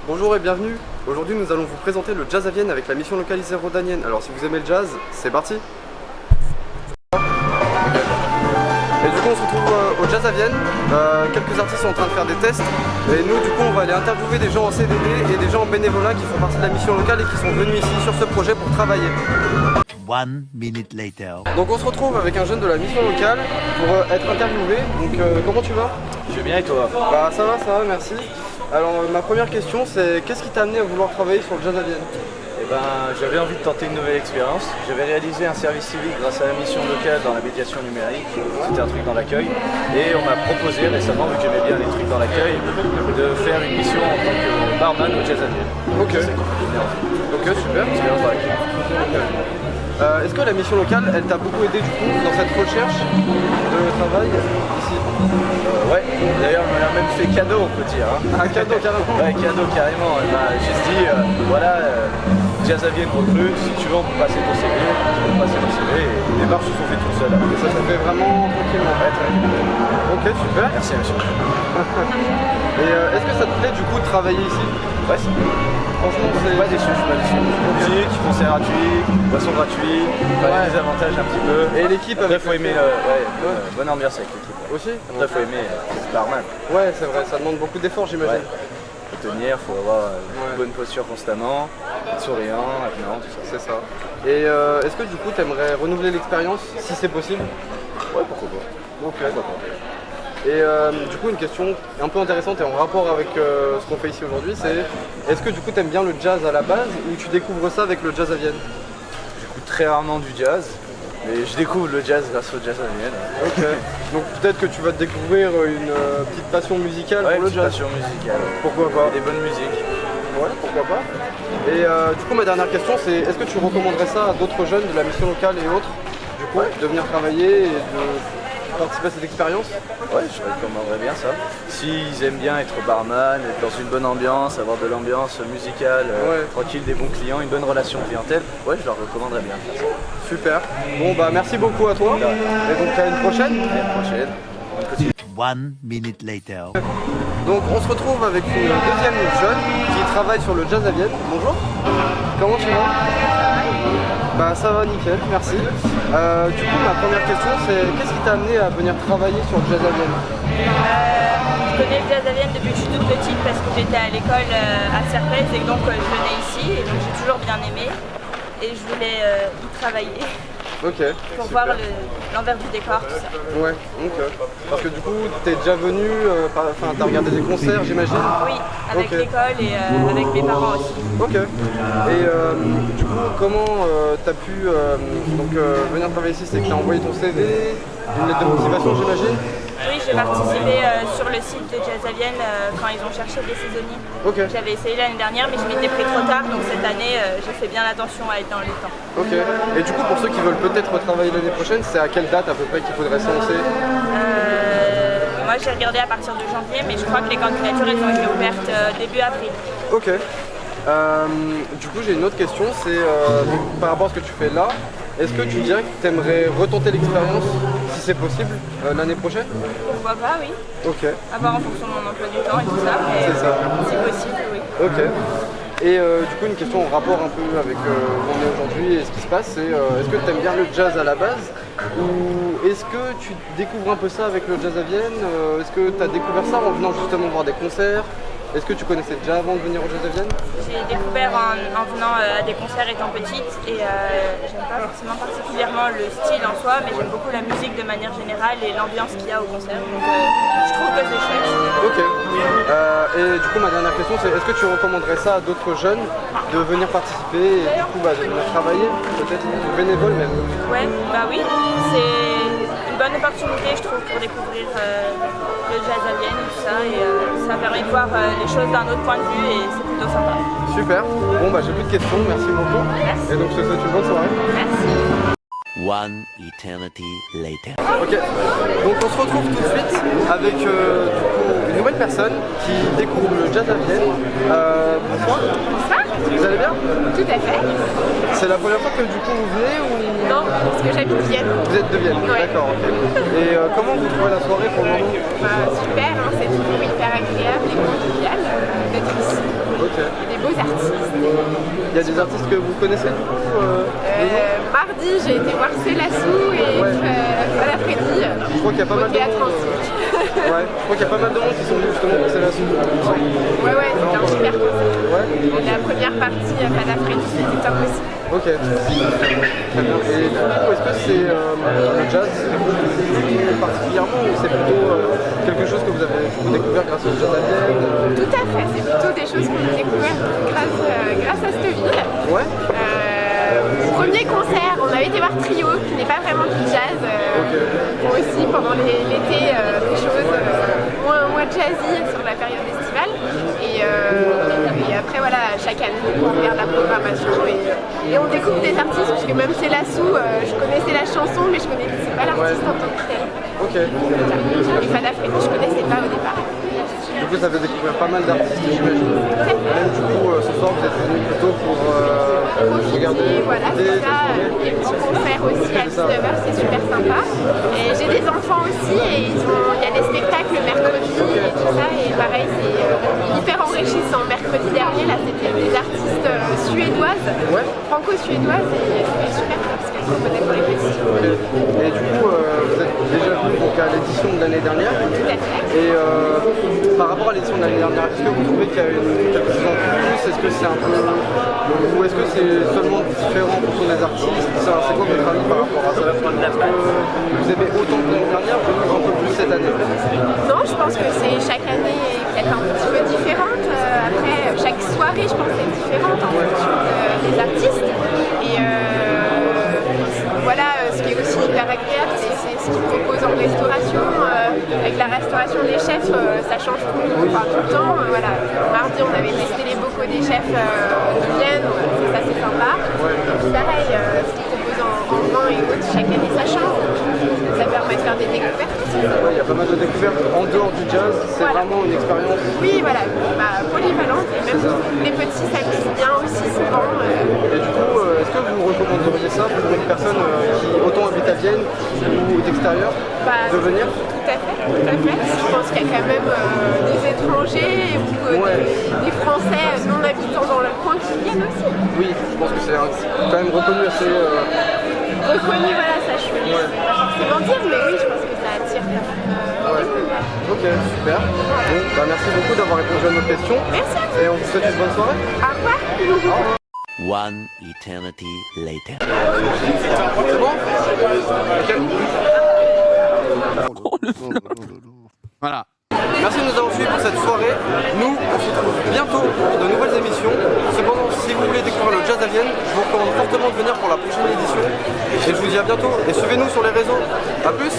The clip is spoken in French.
Bonjour et bienvenue. Aujourd'hui nous allons vous présenter le Jazz à Vienne avec la mission localisée rhodanienne. Alors si vous aimez le jazz, c'est parti. Et du coup on se retrouve au Jazz à Vienne. Quelques artistes sont en train de faire des tests. Et nous du coup on va aller interviewer des gens en CDD et des gens en bénévolat qui font partie de la mission locale et qui sont venus ici sur ce projet pour travailler. 1 minute later. Donc on se retrouve avec un jeune de la mission locale pour être interviewé. Donc comment tu vas? Je vais bien et toi? Bah ça va, merci. Alors ma première question c'est qu'est-ce qui t'a amené à vouloir travailler sur le Jazz à Vienne? Eh ben, j'avais envie de tenter une nouvelle expérience. J'avais réalisé un service civique grâce à la mission locale dans la médiation numérique. C'était un truc dans l'accueil. Et on m'a proposé récemment, vu que j'aimais bien les trucs dans l'accueil, de faire une mission en tant que barman au Jazz à Vienne. Ok. Ok, super. Expérience dans l'accueil. Est-ce que la mission locale, elle t'a beaucoup aidé du coup dans cette recherche de travail ici? Ouais, d'ailleurs, elle m'a même fait cadeau, on peut dire. Hein. Un cadeau carrément? Ouais, cadeau carrément. Elle m'a juste dit, Jazz à Vienne recrute, si tu veux, on peut passer ton CV. Je peux passer mon CV et les démarches se sont faites toutes seules. Et ça se fait vraiment tranquillement? Ouais, tranquillement. Ok, super. Merci, monsieur. Et est-ce que ça te plaît du coup de travailler ici? Ouais, c'est bien. Franchement, Je suis pas déçu, Musique, concert gratuit, boisson gratuite, des avantages un petit peu. Et l'équipe Après, avec... faut aimer bonne ambiance avec l'équipe. Aussi? Après, faut aimer barman. Ouais, c'est vrai, ça demande beaucoup d'efforts j'imagine. Ouais. Faut tenir, faut avoir une bonne posture constamment, être souriant, avenant, tout ça. C'est ça. Et est-ce que du coup, t'aimerais renouveler l'expérience si c'est possible? Ouais, pourquoi pas. Ok. Et du coup une question un peu intéressante et en rapport avec ce qu'on fait ici aujourd'hui, c'est est-ce que du coup t'aimes bien le jazz à la base ou tu découvres ça avec le Jazz à Vienne? J'écoute très rarement du jazz, mais je découvre le jazz grâce au Jazz à Vienne. Ok. Donc peut-être que tu vas découvrir une petite passion musicale pour le jazz. Passion musicale. Pourquoi pas? Et des bonnes musiques. Ouais, pourquoi pas. Et du coup ma dernière question c'est est-ce que tu recommanderais ça à d'autres jeunes de la mission locale et autres du coup de venir travailler et de participer à cette expérience? Ouais, je recommanderais bien ça. S'ils aiment bien être barman, être dans une bonne ambiance, avoir de l'ambiance musicale, tranquille, des bons clients, une bonne relation clientèle, ouais, je leur recommanderais bien de faire ça. Super. Bon bah merci beaucoup à toi. Et donc à une prochaine. À une prochaine. 1 minute later. Donc on se retrouve avec une deuxième jeune qui travaille sur le Jazz à Vienne. Bonjour. Comment tu vas? Bah ça va nickel, merci. Du coup ma première question c'est qu'est-ce qui t'a amené à venir travailler sur le Jazz à Vienne? Je connais le Jazz à Vienne depuis que je suis toute petite parce que j'étais à l'école à Serpès et donc je venais ici et donc j'ai toujours bien aimé et je voulais y travailler. Ok. Pour super. voir l'envers du décor, tout ça. Ouais, ok. Parce que du coup t'es déjà venu, t'as regardé des concerts j'imagine? Oui, avec l'école et avec mes parents aussi. Ok. Et du coup comment t'as pu venir travailler ici? C'est que t'as envoyé ton CV, une lettre de motivation j'imagine? Oui, j'ai participé sur le site de Jazz à Vienne quand ils ont cherché des saisonniers. Ok. J'avais essayé l'année dernière mais je m'étais pris trop tard donc cette année j'ai fait bien attention à être dans les temps. Ok. Et du coup pour ceux qui veulent peut-être travailler l'année prochaine, c'est à quelle date à peu près qu'il faudrait se lancer? Moi j'ai regardé à partir de janvier mais je crois que les candidatures elles ont été ouvertes début avril. Ok. Du coup j'ai une autre question, c'est par rapport à ce que tu fais là, est-ce que tu dirais que tu aimerais retenter l'expérience si c'est possible l'année prochaine? Pourquoi pas, oui. Ok. À voir en fonction de mon emploi du temps et tout ça, mais C'est ça. si possible, oui. Ok. Et du coup une question en rapport un peu avec où on est aujourd'hui et ce qui se passe, c'est est-ce que tu aimes bien le jazz à la base ou est-ce que tu découvres un peu ça avec le Jazz à Vienne? Est-ce que tu as découvert ça en venant justement voir des concerts? Est-ce que tu connaissais déjà avant de venir au Jazz à Vienne? J'ai découvert en venant à des concerts étant petite et j'aime pas forcément particulièrement le style en soi, mais j'aime beaucoup la musique de manière générale et l'ambiance qu'il y a au concert. Donc je trouve que c'est chouette. Ok. Et du coup ma dernière question c'est est-ce que tu recommanderais ça à d'autres jeunes de venir participer et du coup de venir travailler, peut-être bénévole même? Ouais, bah oui, c'est une bonne opportunité je trouve pour découvrir le Jazz à Vienne et tout ça et ça permet de voir les choses d'un autre point de vue et c'est plutôt sympa. Super, bon bah j'ai plus de questions, merci beaucoup. Merci. Et donc je te souhaite une bonne soirée. Merci. 1 eternity later. Ok, donc on se retrouve tout de suite avec du coup, une nouvelle personne qui découvre le Jazz à Vienne. Bonsoir. Bonsoir. Vous allez bien? Tout à fait. C'est la première fois que du coup vous venez ou... Non, parce que j'habite Vienne. Vous êtes de Vienne, Ouais. d'accord, ok. Et comment vous trouvez la soirée pour le moment? Super, hein, c'est toujours hyper agréable et convivial d'être ici. Ok. et des beaux artistes. Il y a des artistes que vous connaissez du coup Mardi, j'ai été voir Célassou et Fada Freddy Je crois qu'il y a pas au mal de théâtre monde. antique. Ouais, je crois qu'il y a pas mal de monde qui sont venus justement pour Célassou. Ouais, c'était un super concert. Ouais. La première partie à Fada Freddy, c'était top aussi. Ok. Très bien. Et du coup, est-ce que c'est le jazz particulièrement ou c'est plutôt quelque chose que vous avez découvert grâce au jazz à Vienne Tout à fait, c'est plutôt des choses qu'on a découvertes grâce à cette ville. Ouais. Premier concert, on avait été voir Trio, qui n'est pas vraiment du jazz. Aussi pendant l'été, des choses moins jazzy sur la période estivale. Et après, voilà, chaque année, on regarde la programmation et on découvre des artistes, parce que même Célassou, je connaissais la chanson, mais je connaissais pas l'artiste en tant que tel. Ok. Et Fada Freddy, je connaissais pas au départ. Du coup, ça fait découvrir pas mal d'artistes, j'imagine. Même du coup, ce soir, vous êtes venu plutôt pour regarder, Voilà, c'est ça. Les petits concerts aussi à 19h, c'est super sympa. Et j'ai des enfants aussi et il y a des spectacles le mercredi et tout ça. Et pareil, c'est hyper enrichissant. Mercredi dernier, là, c'était des artistes suédoises, franco-suédoises, et c'était super parce qu'elles composaient pour les petits. Et du coup, vous êtes déjà venu donc, à l'édition de l'année dernière. Tout à fait. Et par rapport à l'édition de l'année dernière, est-ce que vous trouvez qu'il y a quelque chose en plus? Est-ce que c'est un peu... Ou est-ce que c'est seulement différent pour tous les artistes? C'est quoi votre avis par rapport à ça? Est-ce que vous aimez autant que l'année dernière ou un peu plus cette année? Non, je pense que c'est chaque année peut-être un petit peu différente. Après, chaque soirée, je pense, est différente en fonction des artistes. Et voilà, ce qui est aussi hyper agréable, c'est ce qu'ils proposent en restauration. Avec la restauration des chefs, ça change tout le temps. Voilà. Mardi, on avait testé les bocaux des chefs de Vienne, ça c'est sympa. Et puis pareil, ce qu'ils proposent en vin et autres, chaque année ça change. Ça permet de faire des découvertes aussi. Ouais, il y a pas mal de découvertes en dehors du jazz, c'est vraiment une expérience. Oui, voilà, polyvalente et même les petits s'amusent bien aussi souvent. Et du coup, est-ce que vous recommanderiez ça pour une personne qui autant habite à Vienne ou d'extérieur de venir? Tout à fait, tout à fait. Je pense qu'il y a quand même des étrangers ou des Français non habitants dans le coin qui viennent aussi. Oui, je pense que c'est quand même reconnu assez... Reconnu, voilà, ça je ne vais pas forcément dire, mais oui, je pense que ça attire quand même. Ok, super. Bon, bah, merci beaucoup d'avoir répondu à nos questions. Merci à vous. Et on vous souhaite une bonne soirée. Au revoir. One eternity later. C'est bon? Voilà. Merci de nous avoir suivis pour cette soirée. Nous, on se retrouve bientôt pour de nouvelles émissions. Cependant, si vous voulez découvrir le jazz à Vienne, je vous recommande fortement de venir pour la prochaine édition. Et je vous dis à bientôt. Et suivez-nous sur les réseaux. A plus!